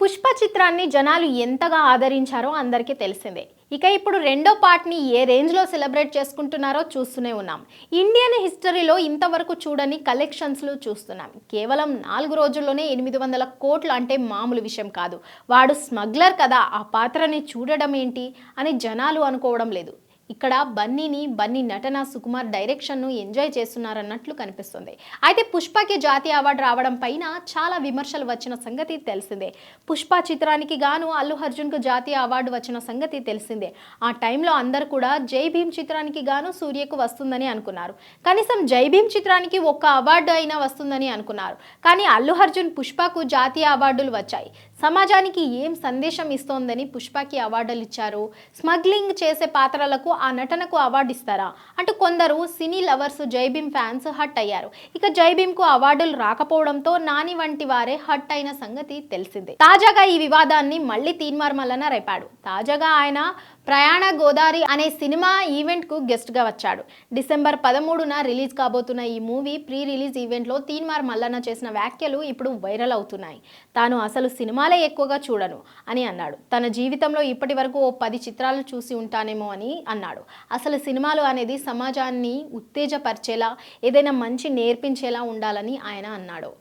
పుష్ప చిత్రాన్ని జనాలు ఎంతగా ఆదరించారో అందరికీ తెలిసిందే. ఇక ఇప్పుడు రెండో పార్ట్ని ఏ రేంజ్లో సెలబ్రేట్ చేసుకుంటున్నారో చూస్తూనే ఉన్నాం. ఇండియన్ హిస్టరీలో ఇంతవరకు చూడని కలెక్షన్స్లు చూస్తున్నాం. కేవలం 4 రోజుల్లోనే 800 కోట్లు అంటే మామూలు విషయం కాదు. వాడు స్మగ్లర్ కదా, ఆ పాత్రని చూడడం ఏంటి అని జనాలు అనుకోవడం లేదు. ఇక్కడ బన్నీ నటన, సుకుమార్ డైరెక్షన్ను ఎంజాయ్ చేస్తున్నారన్నట్లు కనిపిస్తుంది. అయితే పుష్పకి జాతీయ అవార్డు రావడం పైన చాలా విమర్శలు వచ్చిన సంగతి తెలిసిందే. పుష్ప చిత్రానికి గాను అల్లు అర్జున్కు జాతీయ అవార్డు వచ్చిన సంగతి తెలిసిందే. ఆ టైంలో అందరూ కూడా జై భీమ్ చిత్రానికి గాను సూర్యకు వస్తుందని అనుకున్నారు. కనీసం జై భీమ్ చిత్రానికి ఒక్క అవార్డు అయినా వస్తుందని అనుకున్నారు. కానీ అల్లు అర్జున్ పుష్పకు జాతీయ అవార్డులు వచ్చాయి. సమాజానికి ఏం సందేశం ఇస్తోందని పుష్పకి అవార్డులు ఇచ్చారు? స్మగ్లింగ్ చేసే పాత్రలకు ఆ నటనకు అవార్డు ఇస్తారా అంటూ కొందరు సినీ లవర్స్, జై భీమ్ ఫ్యాన్స్ హట్ అయ్యారు. ఇక జై భీమ్కు అవార్డులు రాకపోవడంతో నాని వంటి వారే హట్ అయిన సంగతి తెలిసిందే. తాజాగా ఈ వివాదాన్ని మళ్ళీ తీన్మార్ మల్లన్న రేపాడు. తాజాగా ఆయన ప్రయాణ గోదారి అనే సినిమా ఈవెంట్కు గెస్ట్గా వచ్చాడు. డిసెంబర్ 13న రిలీజ్ కాబోతున్న ఈ మూవీ ప్రీ రిలీజ్ ఈవెంట్లో తీన్మార్ మల్లన్న చేసిన వ్యాఖ్యలు ఇప్పుడు వైరల్ అవుతున్నాయి. తాను అసలు సినిమాలే ఎక్కువగా చూడను అని అన్నాడు. తన జీవితంలో ఇప్పటి వరకు ఓ 10 చిత్రాలు చూసి ఉంటానేమో అని అన్నాడు. అసలు సినిమాలు అనేది సమాజాన్ని ఉత్తేజపరిచేలా, ఏదైనా మంచి నేర్పించేలా ఉండాలని ఆయన అన్నాడు.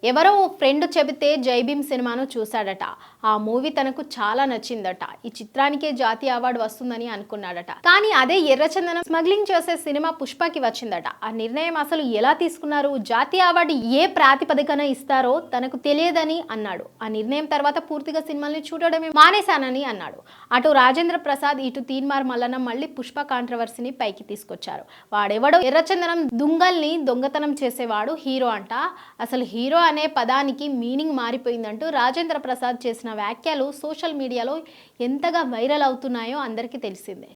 ఎవరో ఓ ఫ్రెండ్ చెబితే జై భీమ్ సినిమాను చూశాడట. ఆ మూవీ తనకు చాలా నచ్చిందట. ఈ చిత్రానికే జాతీయ అవార్డు వస్తుందని అనుకున్నాడట. కానీ అదే ఎర్రచందనం స్మగ్లింగ్ చేసే సినిమా పుష్పకి వచ్చిందట. ఆ నిర్ణయం అసలు ఎలా తీసుకున్నారు, జాతీయ అవార్డు ఏ ప్రాతిపదికన ఇస్తారో తనకు తెలియదని అన్నాడు. ఆ నిర్ణయం తర్వాత పూర్తిగా సినిమాల్ని చూడడమే మానేశానని అన్నాడు. అటు రాజేంద్ర ప్రసాద్, ఇటు తీన్మార్ మల్లన్న మళ్ళీ పుష్ప కాంట్రవర్సీని పైకి తీసుకొచ్చారు. వాడెవడో ఎర్రచందనం దుంగల్ని దొంగతనం చేసేవాడు హీరో అంట. అసలు హీరో అనే పదానికి మీనింగ్ మారిపోయిందంటూ రాజేంద్ర ప్రసాద్ చేసిన వ్యాఖ్యలు సోషల్ మీడియాలో ఎంతగా వైరల్ అవుతున్నాయో అందరికీ తెలిసిందే.